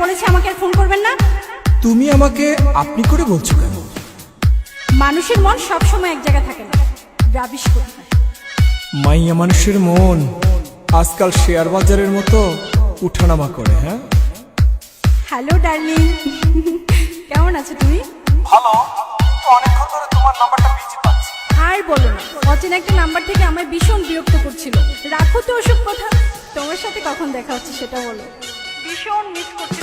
বলেছি আমাকে আর ফোন করবেন না। তুমি আমাকে আপনি করে বলছো কেন? মানুষের মন সবসময় এক জায়গায় থাকে না, রাবিশ করতে হয়। মাইয়া মানুষের মন আজকাল শেয়ার বাজারের মতো উঠানামা করে। হ্যাঁ, হ্যালো ডার্লিং, কেমন আছো তুমি? ভালো। অনেকক্ষণ ধরে তোমার নাম্বারটা বিজি পাচ্ছি। আর বলো না, অচেনা একটা নাম্বার থেকে আমায় ভীষণ বিরক্ত করছিল। রাখো তো ওসব কথা, তোমার সাথে কখন দেখা হচ্ছে সেটা বলো। ভীষণ মিস করছি।